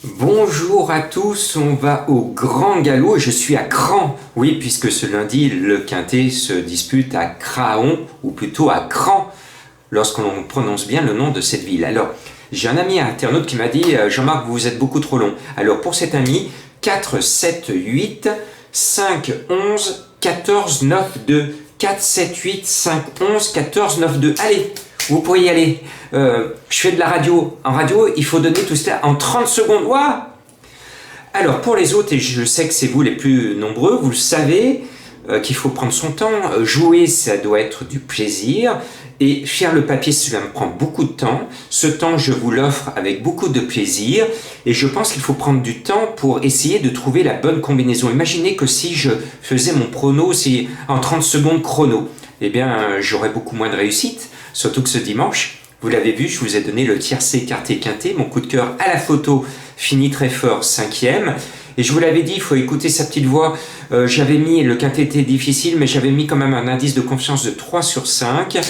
Bonjour à tous, on va au grand galop et je suis à Cran. Oui, puisque ce lundi, le quintet se dispute à Craon, ou plutôt à Cran, lorsqu'on prononce bien le nom de cette ville. Alors, j'ai un ami internaute qui m'a dit Jean-Marc, vous êtes beaucoup trop long. Alors, pour cet ami, 4, 7, 8, 5, 11, 14, 9, 2. 4, 7, 8, 5, 11, 14, 9, 2. Allez, vous pourriez y aller. Je fais de la radio. En radio, il faut donner tout cela en 30 secondes. Ouah. Alors, pour les autres, et je sais que c'est vous les plus nombreux, vous le savez, qu'il faut prendre son temps. Jouer, ça doit être du plaisir. Et faire le papier, cela me prend beaucoup de temps. Ce temps, je vous l'offre avec beaucoup de plaisir. Et je pense qu'il faut prendre du temps pour essayer de trouver la bonne combinaison. Imaginez que si je faisais mon prono en 30 secondes chrono, eh bien, j'aurais beaucoup moins de réussite. Surtout que ce dimanche, vous l'avez vu, je vous ai donné le tiercé écarté quinté, mon coup de cœur à la photo, fini très fort, 5e. Et je vous l'avais dit, il faut écouter sa petite voix. J'avais mis, le quintet était difficile, mais j'avais mis quand même un indice de confiance de 3 sur 5,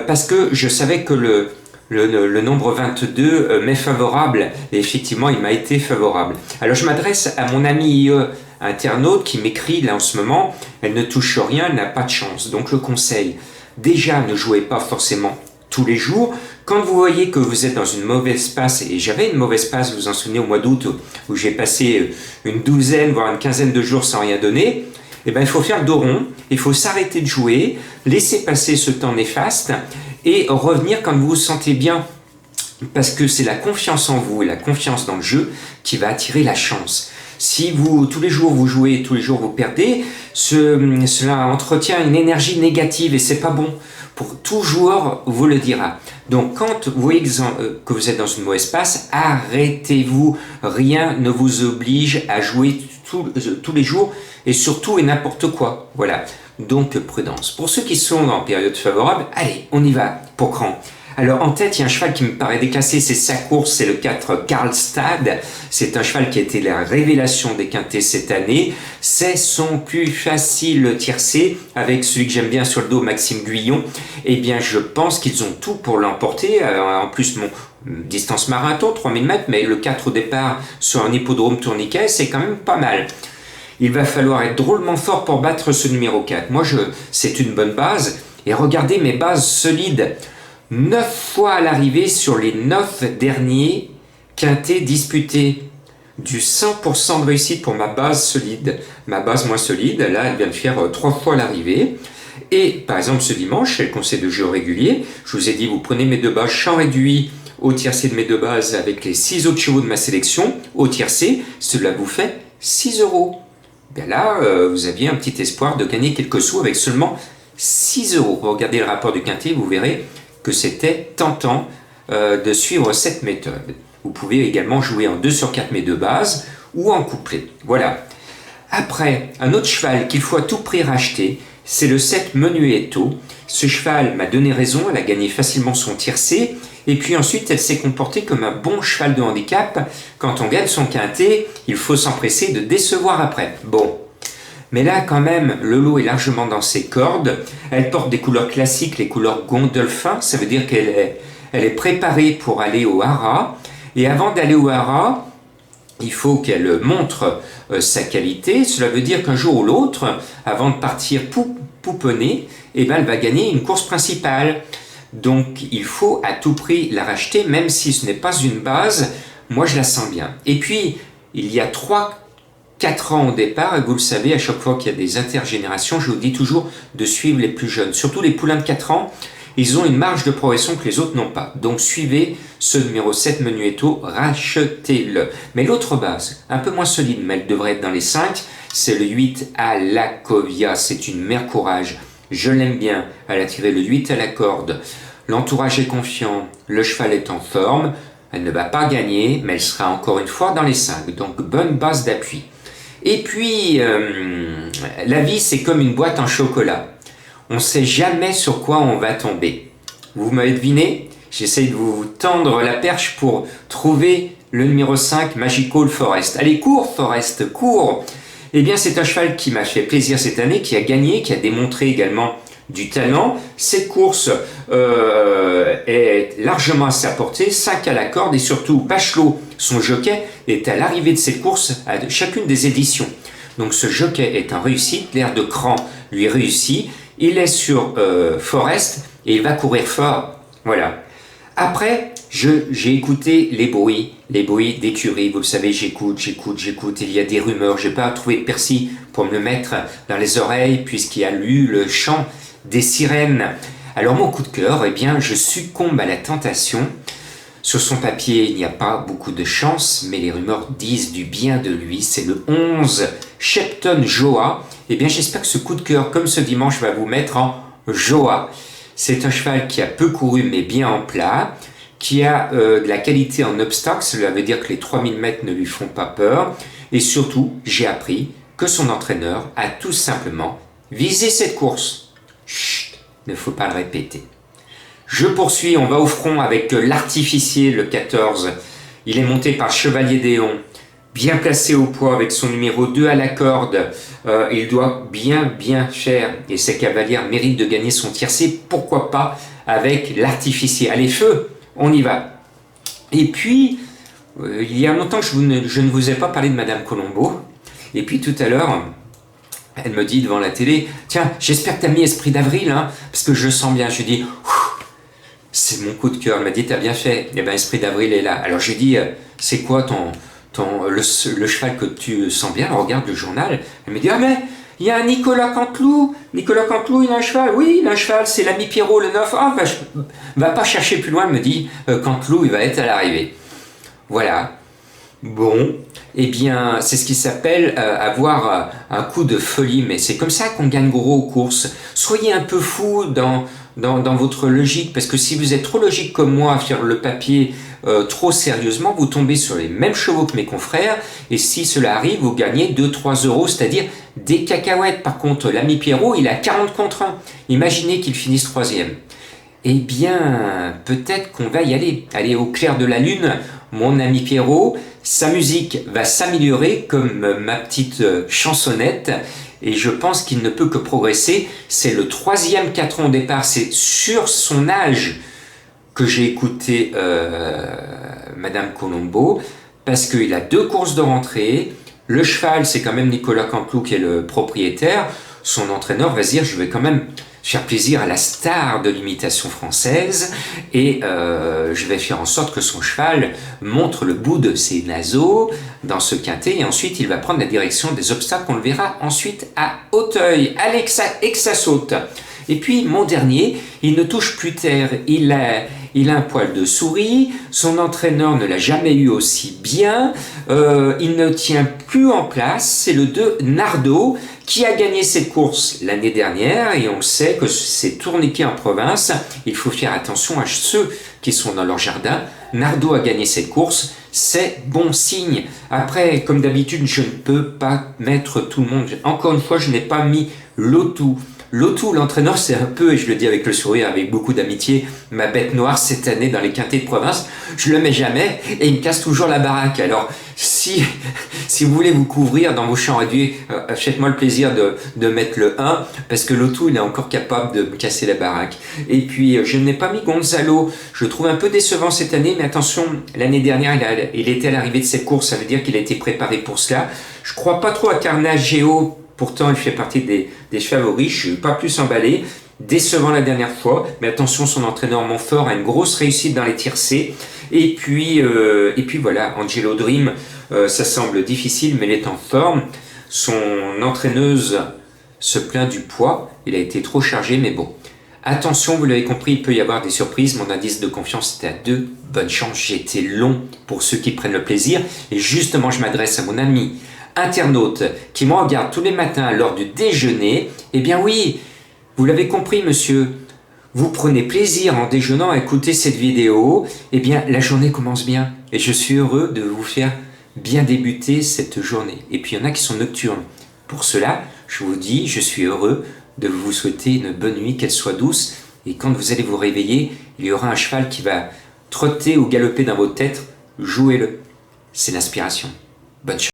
parce que je savais que le nombre 22 m'est favorable, et effectivement, il m'a été favorable. Alors je m'adresse à mon ami internaute qui m'écrit là en ce moment, elle ne touche rien, elle n'a pas de chance. Donc le conseil, déjà ne jouez pas forcément tous les jours. Quand vous voyez que vous êtes dans une mauvaise passe, et j'avais une mauvaise passe, vous vous en souvenez, au mois d'août, où j'ai passé une douzaine, voire une quinzaine de jours sans rien donner, eh ben, il faut faire le dos rond, il faut s'arrêter de jouer, laisser passer ce temps néfaste, et revenir quand vous vous sentez bien, parce que c'est la confiance en vous et la confiance dans le jeu qui va attirer la chance. Si vous, tous les jours vous jouez, tous les jours vous perdez, cela entretient une énergie négative et c'est pas bon. Pour tout joueur vous le dira. Donc quand vous voyez que vous êtes dans une mauvaise passe, arrêtez-vous. Rien ne vous oblige à jouer tous les jours et surtout et n'importe quoi. Voilà. Donc prudence. Pour ceux qui sont en période favorable, allez, on y va pour Cran. Alors en tête, il y a un cheval qui me paraît déclassé, c'est sa course, c'est le 4 Karlstad. C'est un cheval qui a été la révélation des quintets cette année. C'est son plus facile tiercé, avec celui que j'aime bien sur le dos, Maxime Guyon. Eh bien, je pense qu'ils ont tout pour l'emporter. En plus, mon distance marathon, 3000 mètres, mais le 4 au départ sur un hippodrome tourniquet, c'est quand même pas mal. Il va falloir être drôlement fort pour battre ce numéro 4. Moi, c'est une bonne base. Et regardez mes bases solides. 9 fois à l'arrivée sur les 9 derniers quintés disputés. Du 100% de réussite pour ma base solide. Ma base moins solide, là, elle vient de faire 3 fois à l'arrivée. Et par exemple, ce dimanche, c'est le conseil de jeu régulier. Je vous ai dit, vous prenez mes deux bases, champ réduit au tiercé de mes deux bases avec les 6 autres chevaux de ma sélection. Au tiercé, cela vous fait 6 €. Bien là, vous aviez un petit espoir de gagner quelques sous avec seulement 6 €. Regardez le rapport du quintet, vous verrez que c'était tentant de suivre cette méthode. Vous pouvez également jouer en 2 sur 4 mes deux bases ou en couplet. Voilà. Après, un autre cheval qu'il faut à tout prix racheter, c'est le 7 Menuetto. Ce cheval m'a donné raison, elle a gagné facilement son tiercé. Et puis ensuite, elle s'est comportée comme un bon cheval de handicap. Quand on gagne son quintet, il faut s'empresser de décevoir après. Bon. Mais là, quand même, le lot est largement dans ses cordes. Elle porte des couleurs classiques, les couleurs Gondolfin. Ça veut dire qu'elle est préparée pour aller au haras. Et avant d'aller au haras, il faut qu'elle montre sa qualité. Cela veut dire qu'un jour ou l'autre, avant de partir pouponner, eh ben, elle va gagner une course principale. Donc, il faut à tout prix la racheter, même si ce n'est pas une base. Moi, je la sens bien. Et puis, il y a 4 ans au départ, et vous le savez, à chaque fois qu'il y a des intergénérations, je vous dis toujours de suivre les plus jeunes. Surtout les poulains de 4 ans, ils ont une marge de progression que les autres n'ont pas. Donc suivez ce numéro 7 Menuetto, rachetez-le. Mais l'autre base, un peu moins solide, mais elle devrait être dans les 5, c'est le 8 à la Covia. C'est une mère courage. Je l'aime bien. Elle a tiré le 8 à la corde. L'entourage est confiant. Le cheval est en forme. Elle ne va pas gagner, mais elle sera encore une fois dans les 5. Donc bonne base d'appui. Et puis, la vie, c'est comme une boîte en chocolat. On ne sait jamais sur quoi on va tomber. Vous m'avez deviné? J'essaye de vous tendre la perche pour trouver le numéro 5, Magical Forest. Allez, cours, Forest, cours! Eh bien, c'est un cheval qui m'a fait plaisir cette année, qui a gagné, qui a démontré également du talent. Cette course est largement à sa portée, 5 à la corde, et surtout Bachelot, son jockey, est à l'arrivée de cette course à chacune des éditions. Donc ce jockey est en réussite, l'air de Cran lui réussit, il est sur Forest et il va courir fort. Voilà. Après, j'ai écouté les bruits d'écurie. Vous le savez, j'écoute. Il y a des rumeurs. Je n'ai pas trouvé de Percy pour me le mettre dans les oreilles puisqu'il y a eu le chant des sirènes. Alors mon coup de cœur, eh bien, je succombe à la tentation. Sur son papier, il n'y a pas beaucoup de chance, mais les rumeurs disent du bien de lui. C'est le 11 Shepton Joa. Eh bien, j'espère que ce coup de cœur, comme ce dimanche, va vous mettre en joie. C'est un cheval qui a peu couru, mais bien en plat, qui a de la qualité en obstacle. Cela veut dire que les 3000 mètres ne lui font pas peur. Et surtout, j'ai appris que son entraîneur a tout simplement visé cette course. Chut, ne faut pas le répéter. Je poursuis, on va au front avec l'artificier, le 14. Il est monté par Chevalier Déon, bien placé au poids avec son numéro 2 à la corde. Il doit bien faire et ses cavalières méritent de gagner son tiercé. Pourquoi pas avec l'artificier. Allez, feu, on y va. Et puis, il y a longtemps que je ne vous ai pas parlé de Madame Colombo. Et puis tout à l'heure, elle me dit devant la télé, tiens, j'espère que tu as mis Esprit d'Avril, hein, parce que je sens bien. Je dis, c'est mon coup de cœur. Elle m'a dit, t'as bien fait. Eh bien, Esprit d'Avril est là. Alors, j'ai dit, c'est quoi le cheval que tu sens bien? Elle regarde le journal. Elle me dit, ah, mais il y a un Nicolas Canteloup. Nicolas Canteloup, il a un cheval. Oui, il a un cheval. C'est l'ami Pierrot, le 9. Ah, va pas chercher plus loin. Elle me dit, Canteloup, il va être à l'arrivée. Voilà. Bon, eh bien, c'est ce qui s'appelle avoir un coup de folie, mais c'est comme ça qu'on gagne gros aux courses. Soyez un peu fou dans votre logique, parce que si vous êtes trop logique comme moi à faire le papier trop sérieusement, vous tombez sur les mêmes chevaux que mes confrères, et si cela arrive, vous gagnez 2-3 euros, c'est-à-dire des cacahuètes. Par contre, l'ami Pierrot, il a 40 contre 1. Imaginez qu'il finisse 3e. Eh bien, peut-être qu'on va y aller. Allez, au clair de la lune, mon ami Pierrot, sa musique va s'améliorer comme ma petite chansonnette et je pense qu'il ne peut que progresser. C'est le 3e 4 ans au départ, c'est sur son âge que j'ai écouté Madame Colombo parce qu'il a 2 courses de rentrée. Le cheval, c'est quand même Nicolas Canteloup qui est le propriétaire. Son entraîneur va se dire, je vais quand même faire plaisir à la star de l'imitation française et je vais faire en sorte que son cheval montre le bout de ses naseaux dans ce quintet et ensuite il va prendre la direction des obstacles. On le verra ensuite à Auteuil. Allez, que ça saute. Et puis mon dernier, il ne touche plus terre, il a un poil de souris, son entraîneur ne l'a jamais eu aussi bien, il ne tient plus en place, c'est le 2 Nardo qui a gagné cette course l'année dernière et on sait que c'est tourniquet en province, il faut faire attention à ceux qui sont dans leur jardin. Nardo a gagné cette course, c'est bon signe. Après, comme d'habitude, je ne peux pas mettre tout le monde. Encore une fois, je n'ai pas mis Lotou. Lotou, l'entraîneur, c'est un peu, et je le dis avec le sourire, avec beaucoup d'amitié, ma bête noire cette année dans les quintets de province. Je le mets jamais et il me casse toujours la baraque. Alors, si vous voulez vous couvrir dans vos champs réduits, faites-moi le plaisir de mettre le 1, parce que Lotou, il est encore capable de me casser la baraque. Et puis, je n'ai pas mis Gonzalo. Je le trouve un peu décevant cette année, mais attention, l'année dernière, il était à l'arrivée de cette course, ça veut dire qu'il a été préparé pour cela. Je crois pas trop à Carnage Géo. Pourtant, il fait partie des favoris. Je ne suis pas plus emballé. Décevant la dernière fois. Mais attention, son entraîneur Montfort a une grosse réussite dans les tiercés. Et puis voilà, Angelo Dream, ça semble difficile, mais il est en forme. Son entraîneuse se plaint du poids. Il a été trop chargé, mais bon. Attention, vous l'avez compris, il peut y avoir des surprises. Mon indice de confiance était à 2. Bonne chance, j'ai été long pour ceux qui prennent le plaisir. Et justement, je m'adresse à mon ami internaute qui me regarde tous les matins lors du déjeuner. Eh bien oui, vous l'avez compris monsieur, vous prenez plaisir en déjeunant à écouter cette vidéo, eh bien la journée commence bien et je suis heureux de vous faire bien débuter cette journée. Et puis il y en a qui sont nocturnes. Pour cela, je vous dis, je suis heureux de vous souhaiter une bonne nuit, qu'elle soit douce, et quand vous allez vous réveiller, il y aura un cheval qui va trotter ou galoper dans votre tête, jouez-le. C'est l'inspiration. Bonne chance.